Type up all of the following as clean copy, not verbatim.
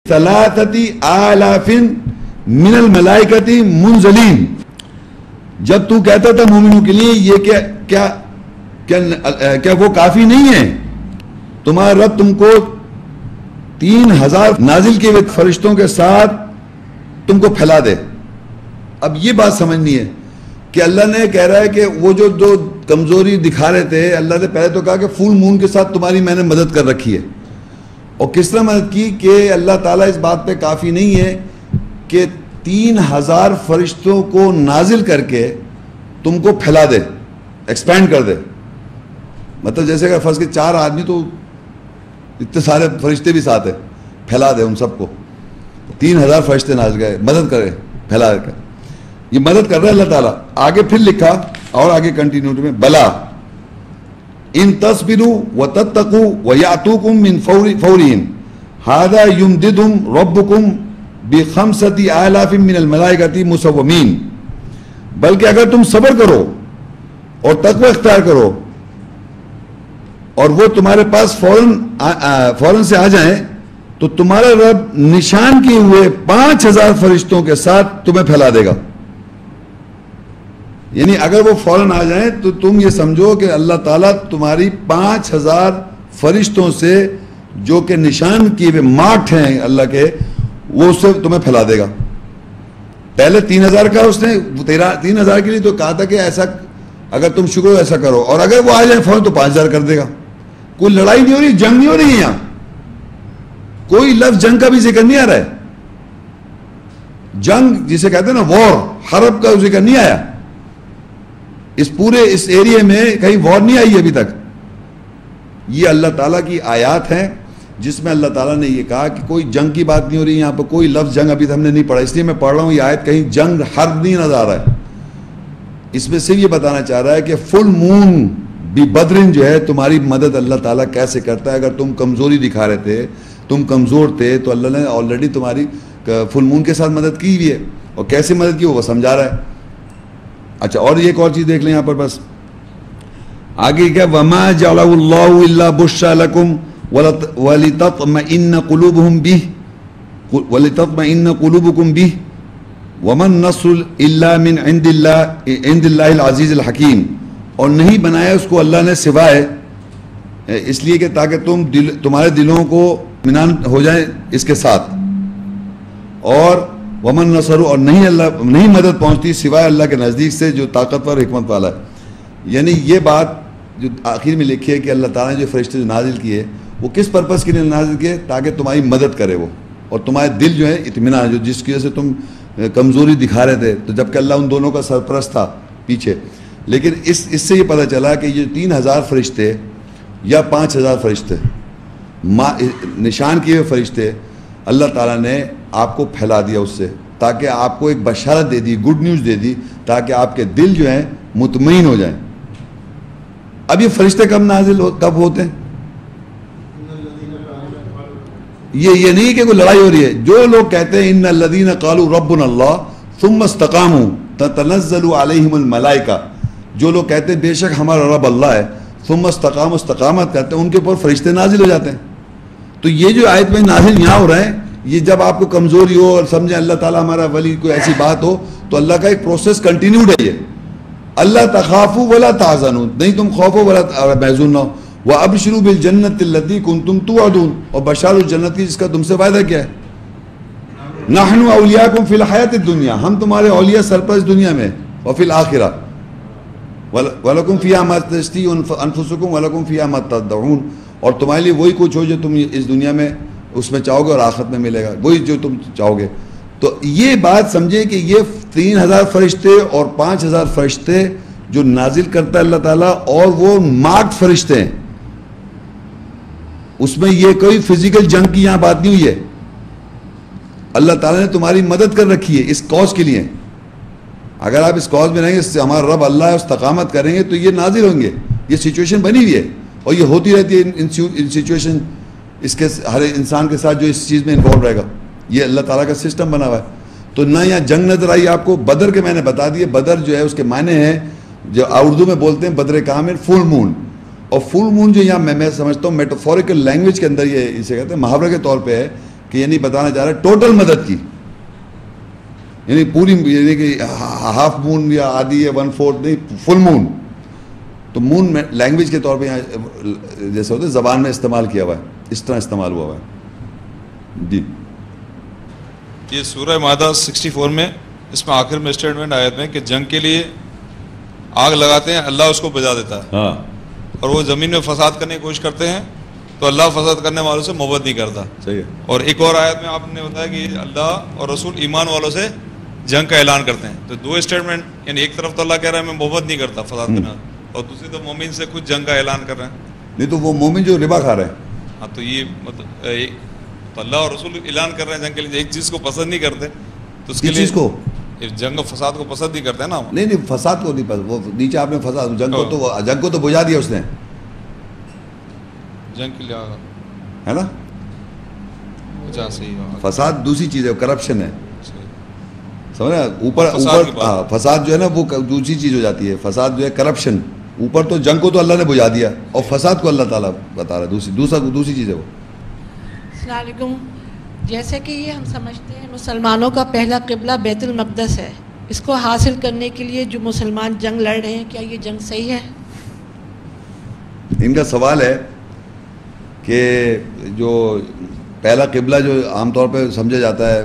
ثلاثتی آلاف من الملائکۃ منزلین. جب تو کہتا تھا مومنوں کے لیے یہ کیا وہ کافی نہیں ہے؟ تمہارا رب تم کو 3000 نازل کیے ہوئے فرشتوں کے ساتھ تم کو پھیلا دے. اب یہ بات سمجھنی ہے کہ اللہ نے کہہ رہا ہے کہ وہ جو کمزوری دکھا رہے تھے، اللہ نے پہلے تو کہا کہ فل مون کے ساتھ تمہاری میں نے مدد کر رکھی ہے. اور کس طرح مدد کی کہ اللہ تعالیٰ اس بات پہ کافی نہیں ہے کہ 3000 فرشتوں کو نازل کر کے تم کو پھیلا دے، ایکسپینڈ کر دے. مطلب جیسے اگر فرض کے 4 آدمی تو اتنے سارے فرشتے بھی ساتھ ہیں، پھیلا دے ان سب کو. 3000 فرشتے نازل گئے، مدد کرے پھیلا کر. یہ مدد کر رہا ہے اللہ تعالیٰ. آگے پھر لکھا اور آگے کنٹینیوٹی میں بلا ان تصبروا وتتقوا ويأتوكم من فورهم هذا يمددهم ربكم ب5 آلاف من الملائکۃ مسومین. بلکہ اگر تم صبر کرو اور تقوی اختیار کرو اور وہ تمہارے پاس فوراً سے آ جائیں تو تمہارا رب نشان کیے ہوئے 5000 فرشتوں کے ساتھ تمہیں پھیلا دے گا. یعنی اگر وہ فوراً آ جائیں تو تم یہ سمجھو کہ اللہ تعالیٰ تمہاری 5000 فرشتوں سے جو کہ نشان کیے ہوئے مارکڈ ہیں اللہ کے، وہ اس سے تمہیں پھیلا دے گا. پہلے 3000 کا اس نے 3000 کے لیے تو کہا تھا کہ ایسا اگر تم شکر ہو ایسا کرو، اور اگر وہ آ جائیں فوراً تو 5000 کر دے گا. کوئی لڑائی نہیں ہو رہی، جنگ نہیں ہو رہی ہے یہاں. کوئی لفظ جنگ کا بھی ذکر نہیں آ رہا ہے. جنگ جسے کہتے ہیں نا وار، حرب کا ذکر نہیں آیا. اس پورے اس ایریے میں کہیں وار نہیں آئی ابھی تک. یہ اللہ تعالیٰ کی آیات ہیں جس میں اللہ تعالیٰ نے یہ کہا کہ کوئی جنگ کی بات نہیں ہو رہی. یہاں پہ کوئی لفظ جنگ ابھی ہم نے نہیں پڑھا، اس لیے میں پڑھ رہا ہوں یہ آیت. کہیں جنگ حرب نہیں نظر آ رہا ہے. اس میں صرف یہ بتانا چاہ رہا ہے کہ فل مون بھی بدرن جو ہے تمہاری مدد اللہ تعالیٰ کیسے کرتا ہے. اگر تم کمزوری دکھا رہے تھے، تم کمزور تھے، تو اللہ نے آلریڈی تمہاری فل مون کے ساتھ مدد کی ہوئی ہے. اور کیسے مدد کی وہ سمجھا رہا ہے. اچھا اور ایک اور چیز دیکھ لیں یہاں پر. بس آگے کیا وما جعلہ اللہ الا بشرى لکم ولتطمئن قلوبهم به ولتطمئن قلوبكم به وما النصر الا من عند اللہ العزیز الحکیم. اور نہیں بنایا اس کو اللہ نے سوائے اس لیے کہ تاکہ تمہارے دلوں کو اطمینان ہو جائے اس کے ساتھ. اور ومن نصر، اور نہیں مدد پہنچتی سوائے اللہ کے نزدیک سے جو طاقتور حکمت والا ہے. یعنی یہ بات جو آخر میں لکھی ہے کہ اللہ تعالیٰ نے جو فرشتے نازل کیے وہ کس پرپس کے لیے نازل کیے؟ تاکہ تمہاری مدد کرے وہ، اور تمہارے دل جو ہے اطمینان، جو جس کی وجہ سے تم کمزوری دکھا رہے تھے، تو جبکہ اللہ ان دونوں کا سرپرست تھا پیچھے. لیکن اس سے یہ پتہ چلا کہ یہ 3000 فرشتے یا 5000 فرشتے نشان کیے ہوئے فرشتے اللہ تعالیٰ نے آپ کو پھیلا دیا اس سے، تاکہ آپ کو ایک بشارت دے دی، گڈ نیوز دے دی، تاکہ آپ کے دل جو ہیں مطمئن ہو جائیں. اب یہ فرشتے کب ہوتے ہیں؟ یہ نہیں کہ کوئی لڑائی ہو رہی ہے. جو لوگ کہتے ہیں ان الذین قالوا ربنا اللہ ثم استقاموا تتنزل علیہم الملائکہ، جو لوگ کہتے ہیں بے شک ہمارا رب اللہ ہے، ثم استقاموا، استقامت کرتے ہیں، ان کے اوپر فرشتے نازل ہو جاتے ہیں. تو یہ جو آیت میں نازل یہاں ہو رہا ہے، یہ جب آپ کو کمزوری ہو اور سمجھیں اللہ تعالیٰ ہمارا ولی، کوئی ایسی بات ہو، تو اللہ کا ایک پروسیس کنٹینیوڈ ہے. یہ اللہ تخافوا ولا تحزنوا، نہیں تم خوف ہو ولا محزون نہ ہو. وابشروا بالجنۃ التي كنتم توعدون، اور بشار الجنت کی جس کا تم سے وعدہ کیا ہے. نحن اولیاءکم فی الحیاۃ الدنیا، ہم تمہارے اولیاء سرپرست دنیا میں، وفی الآخرہ ولکم فیہا ما تشتہی انفسکم ولکم فیہا ما تدعون، اور تمہارے لیے وہی کچھ ہو جو تم اس دنیا میں اس میں چاہو گے اور آخرت میں ملے گا، وہی جو تم چاہو گے. تو یہ بات سمجھے کہ یہ 3000 فرشتے اور 5000 فرشتے جو نازل کرتا ہے اللہ تعالیٰ، اور وہ مارکڈ فرشتے ہیں. اس میں یہ کوئی فزیکل جنگ کی یہاں بات نہیں ہوئی ہے. اللہ تعالیٰ نے تمہاری مدد کر رکھی ہے اس کاز کے لیے. اگر آپ اس کاز میں رہیں گے، اس سے ہمارا رب اللہ ہے، استقامت کریں گے، تو یہ نازل ہوں گے. یہ سچویشن بنی ہوئی ہے اور یہ ہوتی رہتی ہے ان سچویشن اس کے ہر انسان کے ساتھ جو اس چیز میں انوالو رہے گا. یہ اللہ تعالیٰ کا سسٹم بنا ہوا ہے. تو نہ یہاں جنگ نظر آئی آپ کو. بدر کے میں نے بتا دیے، بدر جو ہے اس کے معنی ہیں جو اردو میں بولتے ہیں بدر کامل، فل مون. اور فل مون جو یہاں میں سمجھتا ہوں میٹافوریکل لینگویج کے اندر یہ اسے کہتے ہیں محاورہ کے طور پہ ہے کہ یعنی بتانا چاہ رہا ہے ٹوٹل مدد کی، یعنی پوری، یعنی کہ ہاف مون یا آدھی ہے 1/4 نہیں، فل مون. تو مون میں لینگویج کے طور پہ یہاں جیسے ہوتا ہے زبان میں استعمال کیا ہوا ہے، اس طرح استعمال ہوا ہے. جی یہ سورہ مائدہ 64 میں اس میں آخر میں اسٹیٹمنٹ آیت میں کہ جنگ کے لیے آگ لگاتے ہیں، اللہ اس کو بجھا دیتا ہے. ہاں، اور وہ زمین میں فساد کرنے کی کوشش کرتے ہیں تو اللہ فساد کرنے والوں سے محبت نہیں کرتا. صحیح ہے. اور ایک اور آیت میں آپ نے بتایا کہ اللہ اور رسول ایمان والوں سے جنگ کا اعلان کرتے ہیں. تو دو اسٹیٹمنٹ، یعنی ایک طرف تو اللہ کہہ رہا ہے میں محبت نہیں کرتا فساد کرنا، اور دوسری تو مومن سے خود جنگ کا اعلان کر رہے ہیں. نہیں تو وہ مومن جو ربا کھا رہے ہیں. ہاں تو یہ مطلب تو اللہ اور رسول اعلان کر رہے ہیں جنگ کے لیے، ایک چیز کو پسند نہیں کرتے تو اس کے لیے چیز کو جنگ و فساد کو پسند نہیں کرتے نا. نہیں نہیں، فساد کو نہیں پسند. وہ نیچے آپ نے فساد، جنگ کو تو بجھا دیا اس نے، جنگ کے لیے ہے نا. اچھا صحیح. فساد دوسری چیز ہے، کرپشن ہے، سمجھ رہے ہیں. اوپر فساد جو ہے نا وہ دوسری چیز ہو جاتی ہے. فساد جو ہے کرپشن. اوپر تو جنگ کو تو اللہ نے بجھا دیا اور فساد کو اللہ تعالیٰ بتا رہا ہے دوسری چیز ہے وہ. السلام علیکم. جیسے کہ یہ ہم سمجھتے ہیں مسلمانوں کا پہلا قبلہ بیت المقدس ہے، اس کو حاصل کرنے کے لیے جو مسلمان جنگ لڑ رہے ہیں، کیا یہ جنگ صحیح ہے؟ ان کا سوال ہے کہ جو پہلا قبلہ جو عام طور پہ سمجھا جاتا ہے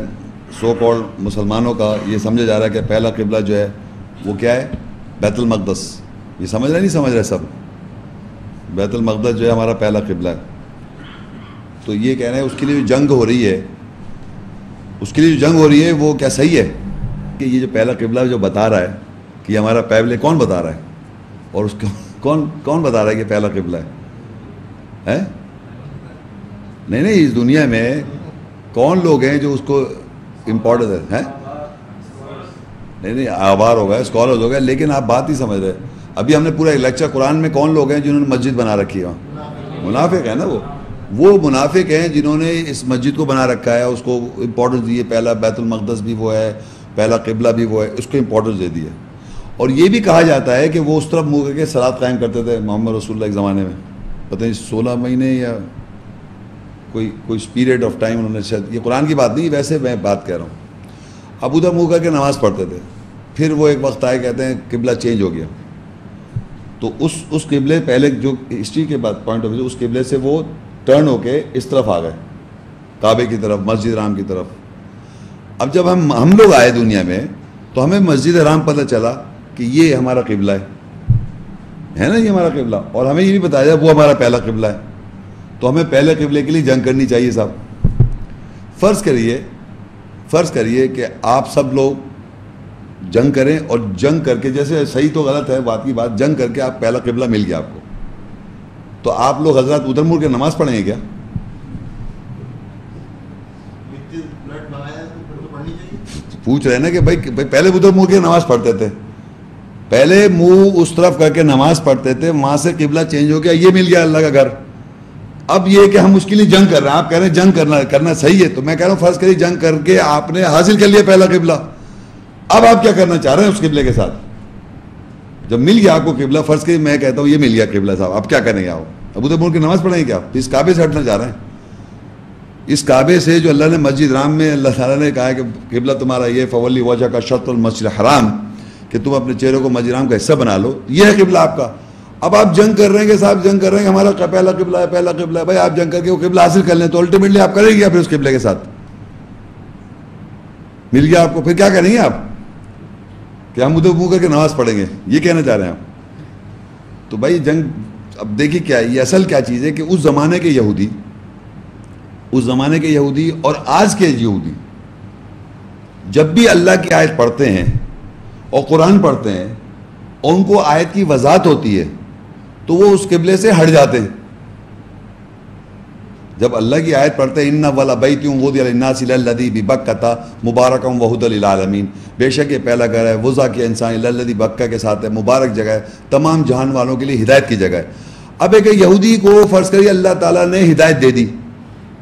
سو کال مسلمانوں کا، یہ سمجھا جا رہا ہے کہ پہلا قبلہ جو ہے وہ کیا ہے؟ بیت المقدس. یہ سمجھ رہے نہیں سمجھ رہے سب؟ بیت المقدس جو ہے ہمارا پہلا قبلہ ہے. تو یہ کہہ رہے ہیں اس کے لیے جو جنگ ہو رہی ہے، اس کے لیے جو جنگ ہو رہی ہے وہ کیا صحیح ہے؟ کہ یہ جو پہلا قبلہ جو بتا رہا ہے کہ ہمارا پہلے کون بتا رہا ہے، اور اس کو کون بتا رہا ہے کہ پہلا قبلہ ہے؟ نہیں، اس دنیا میں کون لوگ ہیں جو اس کو امپورٹنس ہے؟ نہیں، آبار ہو گئے، اسکالرز ہو گئے، لیکن آپ بات ہی سمجھ رہے. ابھی ہم نے پورا ایک لیکچر قرآن میں کون لوگ ہیں جنہوں نے مسجد بنا رکھی ہے؟ منافق ہے نا. وہ منافق ہیں جنہوں نے اس مسجد کو بنا رکھا ہے، اس کو امپورٹنس دی ہے. پہلا بیت المقدس بھی وہ ہے، پہلا قبلہ بھی وہ ہے، اس کو امپورٹنس دے دی ہے. اور یہ بھی کہا جاتا ہے کہ وہ اس طرف منہ کر کے صلاۃ قائم کرتے تھے محمد رسول اللہ کے زمانے میں. پتہ نہیں 16 مہینے یا کوئی پیریڈ آف ٹائم انہوں نے شاید، یہ قرآن کی بات نہیں، ویسے میں بات کہہ رہا ہوں. ابو ادھر منہ کر کے نماز پڑھتے تھے. پھر وہ ایک وقت آئے، کہتے ہیں قبلہ چینج ہو گیا. تو اس قبلے پہلے جو ہسٹری کے بعد پوائنٹ آف ویو، اس قبلے سے وہ ٹرن ہو کے اس طرف آ گئے، کعبے کی طرف، مسجد حرام کی طرف. اب جب ہم لوگ آئے دنیا میں تو ہمیں مسجد حرام پتہ چلا کہ یہ ہمارا قبلہ ہے نا، یہ ہمارا قبلہ. اور ہمیں یہ بھی بتایا جائے وہ ہمارا پہلا قبلہ ہے. تو ہمیں پہلے قبلے کے لیے جنگ کرنی چاہیے صاحب. فرض کریے کہ آپ سب لوگ جنگ کریں، اور جنگ کر کے، جیسے صحیح تو غلط ہے بات کی بات، جنگ کر کے آپ پہلا قبلہ مل گیا آپ کو، تو آپ لوگ حضرات ادھر مڑ کے نماز پڑھیں گے کیا؟ پوچھ رہے ہیں نا کہ بھائی پہلے ادھر مڑ کے نماز پڑھتے تھے، پہلے منہ اس طرف کر کے نماز پڑھتے تھے، وہاں سے قبلہ چینج ہو گیا، یہ مل گیا اللہ کا گھر. اب یہ کہ ہم اس کے لیے جنگ کر رہے ہیں، آپ کہہ رہے ہیں جنگ کرنا صحیح ہے. تو میں کہہ رہا ہوں فرض کریے جنگ کر کے آپ نے حاصل کر لیا پہلا قبلہ. اب آپ کیا کرنا چاہ رہے ہیں اس قبلے کے ساتھ؟ جب مل گیا آپ کو قبلہ، فرض کریے میں کہتا ہوں یہ مل گیا قبلہ صاحب، اب کیا کریں گے آپ؟ اب ادھر مڑ کے نماز پڑھیں گے کیا؟ اس کعبے سے ہٹنا چاہ رہے ہیں؟ اس کعبے سے جو اللہ نے مسجد حرام میں اللہ تعالیٰ نے کہا ہے کہ قبلہ تمہارا یہ فولی وجہ کا شطر المسجد الحرام، کہ تم اپنے چہرے کو مسجد حرام کا حصہ بنا لو، یہ ہے قبلہ آپ کا. اب آپ جنگ کر رہے ہیں کہ صاحب جنگ کر رہے ہیں ہمارا پہلا قبلہ ہے، پہلا قبلہ ہے. بھائی آپ جنگ کر کے وہ قبلہ حاصل کر لیں تو الٹیمیٹلی آپ کریں گے پھر اس قبلے کے ساتھ. مل گیا آپ کو، پھر کیا کریں گے آپ؟ کہ ہم ادھر منہ کر کے نماز پڑھیں گے، یہ کہنا چاہ رہے ہیں آپ؟ تو بھائی جنگ، اب دیکھیے کیا ہے یہ اصل کیا چیز ہے کہ اس زمانے کے یہودی اور آج کے یہودی جب بھی اللہ کی آیت پڑھتے ہیں اور قرآن پڑھتے ہیں اور ان کو آیت کی وضاحت ہوتی ہے تو وہ اس قبلے سے ہٹ جاتے ہیں. جب اللہ کی آیت پڑھتے ہیں ان والا بیت وضع للناس الذی ببکۃ مبارکا وہدی للعالمین، بے شک یہ پہلا گھر ہے وضع کیا انسان الذی بکہ کے ساتھ ہے، مبارک جگہ ہے، تمام جہان والوں کے لیے ہدایت کی جگہ ہے. اب ایک یہودی کو فرض کریے اللہ تعالیٰ نے ہدایت دے دی،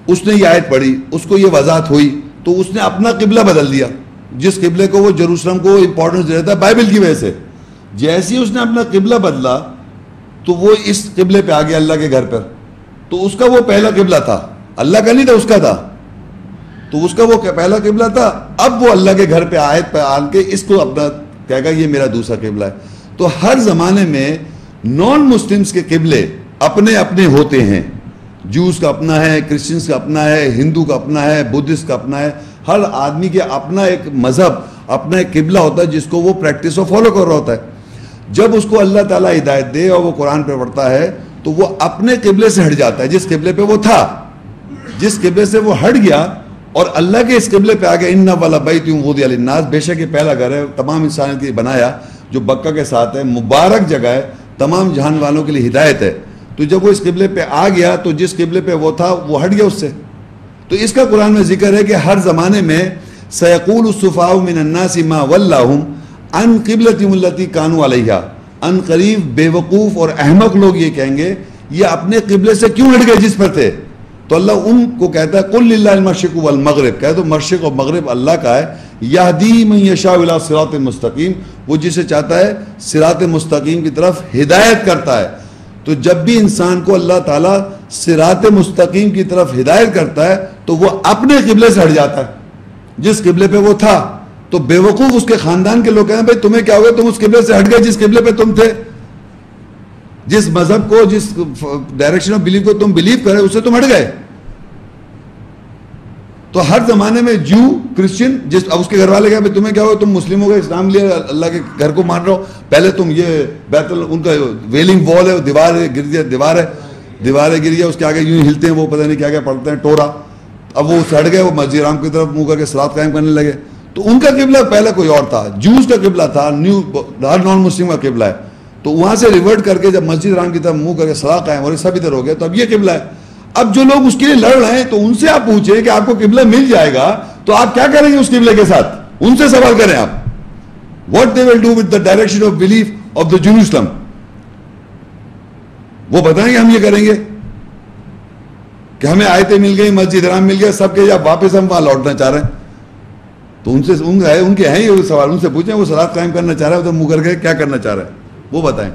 اس نے یہ آیت پڑھی، اس کو یہ وضاحت ہوئی، تو اس نے اپنا قبلہ بدل دیا. جس قبلے کو وہ یروشلم کو امپورٹنس دے رہا تھا بائبل کی وجہ سے، جیسے ہی اس نے اپنا قبلہ بدلا تو وہ اس قبلے پہ آ گیا اللہ کے گھر پر. تو اس کا وہ پہلا قبلہ تھا، اللہ کا نہیں تھا، اس کا تھا. تو اس کا وہ پہلا قبلہ تھا، اب وہ اللہ کے گھر پہ آیت پہ آن کے اس کو اپنا کہے گا یہ میرا دوسرا قبلہ ہے. تو ہر زمانے میں نان مسلمز کے قبلے اپنے اپنے ہوتے ہیں. جوز کا اپنا ہے، کرسچنز کا اپنا ہے، ہندو کا اپنا ہے، بدھسٹ کا اپنا ہے. ہر آدمی کے اپنا ایک مذہب، اپنا ایک قبلہ ہوتا ہے جس کو وہ پریکٹس اور فالو کر رہا ہوتا ہے. جب اس کو اللہ تعالیٰ ہدایت دے اور وہ قرآن پہ پڑھتا ہے تو وہ اپنے قبلے سے ہٹ جاتا ہے. جس قبلے پہ وہ تھا، جس قبلے سے وہ ہٹ گیا اور اللہ کے اس قبلے پہ آ گیا. ان والا بیت وضع للناس، بے شک یہ پہلا گھر ہے تمام انسانوں کے لیے بنایا جو بکہ کے ساتھ ہے، مبارک جگہ ہے، تمام جہان والوں کے لیے ہدایت ہے. تو جب وہ اس قبلے پہ آ گیا تو جس قبلے پہ وہ تھا وہ ہٹ گیا اس سے. تو اس کا قرآن میں ذکر ہے کہ ہر زمانے میں سیقول السفہاء من الناس ما ولاہم عن قبلتہم التی کانوا علیہا، ان قریب بے وقوف اور احمق لوگ یہ کہیں گے یہ اپنے قبلے سے کیوں ہٹ گئے جس پر تھے. تو اللہ ان کو کہتا ہے قل للہ المشرق والمغرب، کہہ دو مشرق اور مغرب اللہ کا ہے. یہدی من یشاء الی صراط مستقیم، وہ جسے چاہتا ہے صراط مستقیم کی طرف ہدایت کرتا ہے. تو جب بھی انسان کو اللہ تعالیٰ صراط مستقیم کی طرف ہدایت کرتا ہے تو وہ اپنے قبلے سے ہٹ جاتا ہے جس قبلے پہ وہ تھا. تو بے وقوف اس کے خاندان کے لوگ کہیں بھائی تمہیں کیا ہو گیا، تم اس قبلے سے ہٹ گئے جس قبلے پہ تم تھے، جس مذہب کو، جس ڈائریکشن آف بلیف کو تم بلیو کرے اس سے تم ہٹ گئے. تو ہر زمانے میں جو کرسچن اب اس کے گھر والے کہیں تمہیں کیا ہو، تم مسلم ہو گئے، اسلام لیا، اللہ کے گھر کو مان رہا ہو، پہلے تم یہ بیت ان کا ویلنگ وال ہے، دیوار ہے، دیواریں گر گیا، اس کے آگے یوں ہلتے ہیں، وہ پتہ نہیں کیا کیا پڑھتے ہیں ٹورا. اب وہ ہٹ گئے، وہ مسجد حرام کی طرف منہ کر کے صلاۃ قائم کرنے لگے. تو ان کا قبلہ پہلے کوئی اور تھا، جوز کا قبلہ تھا، ہر نان مسلم کا قبلہ ہے. تو وہاں سے ریورٹ کر کے جب مسجد حرام کی طرف منہ کر کے صلاۃ قائم اور سب ادھر ہو گیا تو اب یہ قبلہ ہے. اب جو لوگ اس کے لیے لڑ رہے ہیں تو ان سے آپ پوچھیں کہ آپ کو قبلہ مل جائے گا تو آپ کیا کریں گے اس قبلے کے ساتھ، ان سے سوال کریں آپ. What they will do with the direction of belief of the Jerusalem, وہ بتائیں گے ہم یہ کریں گے کہ ہمیں آیتیں مل گئی، مسجد حرام مل گیا، سب کے جب واپس ہم وہاں لوٹنا چاہ رہے ہیں. تو ان سے ان کے ہیں یہ سوال، ان سے پوچھیں وہ صلاۃ قائم کرنا چاہ رہے ہیں تو منہ کر کے کیا کرنا چاہ رہے ہیں وہ بتائیں.